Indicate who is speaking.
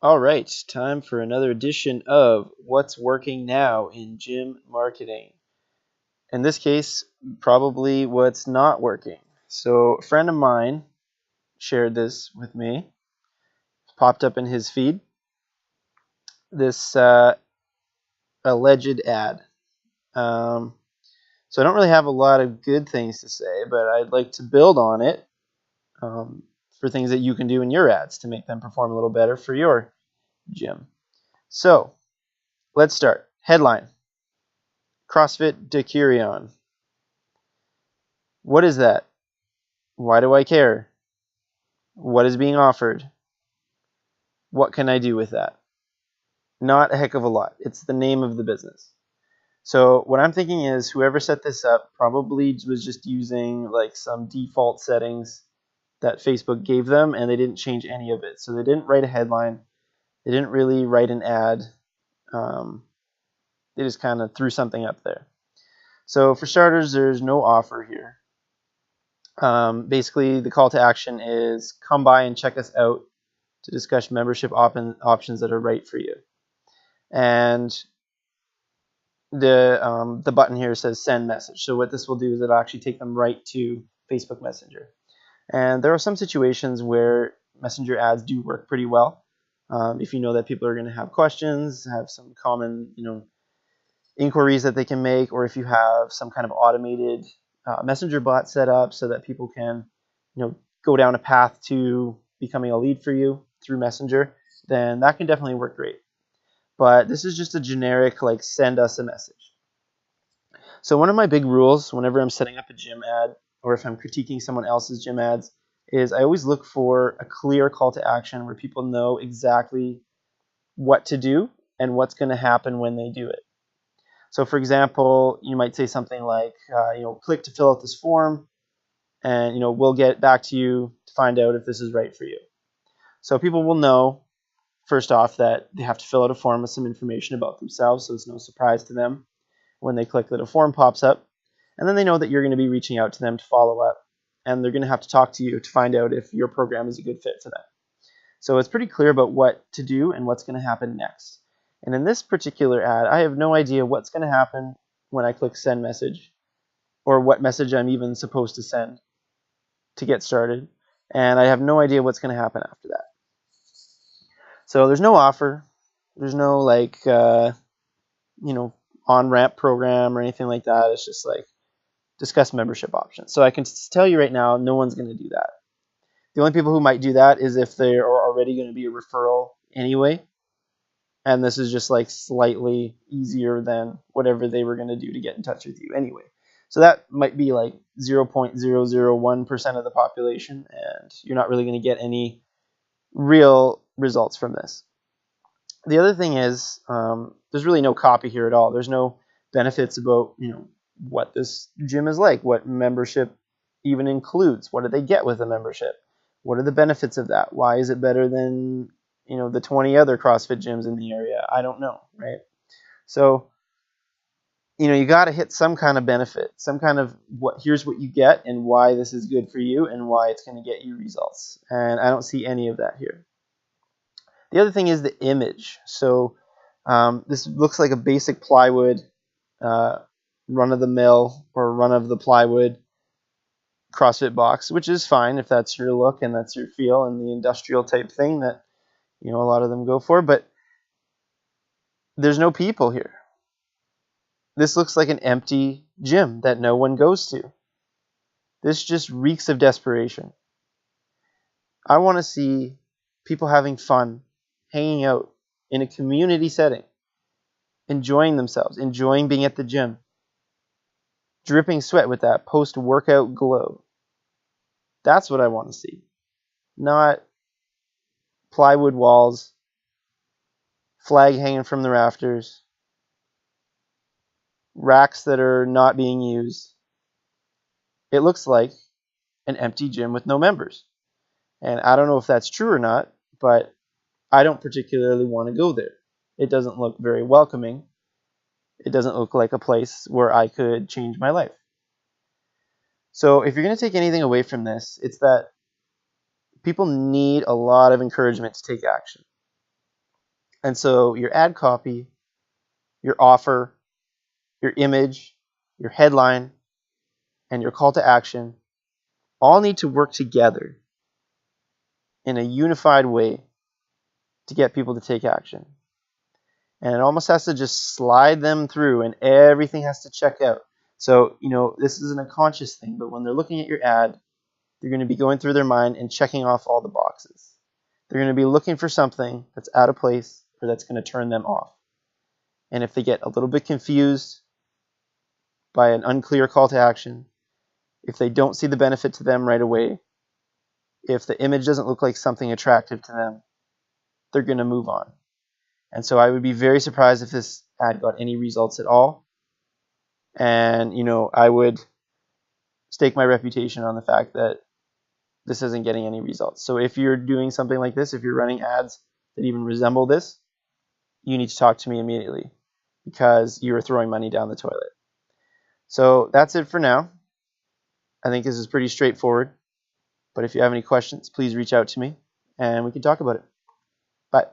Speaker 1: All right, time for another edition of What's Working Now in Gym Marketing. In this case, probably what's not working. So, a friend of mine shared this with me, popped up in his feed, this alleged ad. Um, so, I don't really have a lot of good things to say, but I'd like to build on it um, for things that you can do in your ads to make them perform a little better for your gym. So, let's start. Headline: CrossFit Decurion. What is that? Why do I care? What is being offered? What can I do with that? Not a heck of a lot. It's the name of the business. So what I'm thinking is whoever set this up probably was just using like some default settings that Facebook gave them, and they didn't change any of it. So they didn't write a headline. They didn't really write an ad. They just kind of threw something up there. So for starters, there's no offer here. Basically, the call to action is come by and check us out to discuss membership options that are right for you. And the button here says send message. So what this will do is it'll actually take them right to Facebook Messenger. And there are some situations where Messenger ads do work pretty well. If you know that people are going to have questions, have some common inquiries that they can make, or if you have some kind of automated Messenger bot set up so that people can go down a path to becoming a lead for you through Messenger, then that can definitely work great. But this is just a generic like send us a message. So one of my big rules whenever I'm setting up a gym ad or if I'm critiquing someone else's gym ads is I always look for a clear call to action where people know exactly what to do and what's going to happen when they do it. So for example, you might say something like, click to fill out this form and we'll get back to you to find out if this is right for you. So people will know first off that they have to fill out a form with some information about themselves, so it's no surprise to them when they click that a form pops up. And then they know that you're going to be reaching out to them to follow up, and they're going to have to talk to you to find out if your program is a good fit for them. So it's pretty clear about what to do and what's going to happen next. And in this particular ad, I have no idea what's going to happen when I click send message or what message I'm even supposed to send to get started. And I have no idea what's going to happen after that. So there's no offer. There's no on-ramp program or anything like that. It's just like discuss membership options. So I can tell you right now, no one's going to do that. The only people who might do that is if they are already going to be a referral anyway. And this is just like slightly easier than whatever they were going to do to get in touch with you anyway. So that might be like 0.001% of the population, and you're not really going to get any real results from this. The other thing is there's really no copy here at all. There's no benefits about what this gym is like, what membership even includes, what do they get with a membership, what are the benefits of that, why is it better than the 20 other CrossFit gyms in the area. I don't know, right? So you got to hit some kind of benefit, some kind of here's what you get and why this is good for you and why it's going to get you results. And I don't see any of that here. The other thing is the image. So this looks like a basic plywood, run-of-the-mill or run-of-the-plywood CrossFit box, which is fine if that's your look and that's your feel and the industrial type thing that a lot of them go for. But there's no people here. This looks like an empty gym that no one goes to. This just reeks of desperation. I want to see people having fun, hanging out in a community setting, enjoying themselves, enjoying being at the gym, dripping sweat with that post-workout glow. That's what I want to see. Not plywood walls, flag hanging from the rafters, racks that are not being used. It looks like an empty gym with no members. And I don't know if that's true or not, but I don't particularly want to go there. It doesn't look very welcoming. It doesn't look like a place where I could change my life. So if you're going to take anything away from this, it's that people need a lot of encouragement to take action. And so your ad copy, your offer, your image, your headline, and your call to action all need to work together in a unified way to get people to take action. And it almost has to just slide them through, and everything has to check out. So, this isn't a conscious thing, but when they're looking at your ad, they're going to be going through their mind and checking off all the boxes. They're going to be looking for something that's out of place or that's going to turn them off. And if they get a little bit confused by an unclear call to action, if they don't see the benefit to them right away, if the image doesn't look like something attractive to them, they're going to move on. And so I would be very surprised if this ad got any results at all. And, I would stake my reputation on the fact that this isn't getting any results. So if you're doing something like this, if you're running ads that even resemble this, you need to talk to me immediately because you're throwing money down the toilet. So that's it for now. I think this is pretty straightforward. But if you have any questions, please reach out to me and we can talk about it. Bye.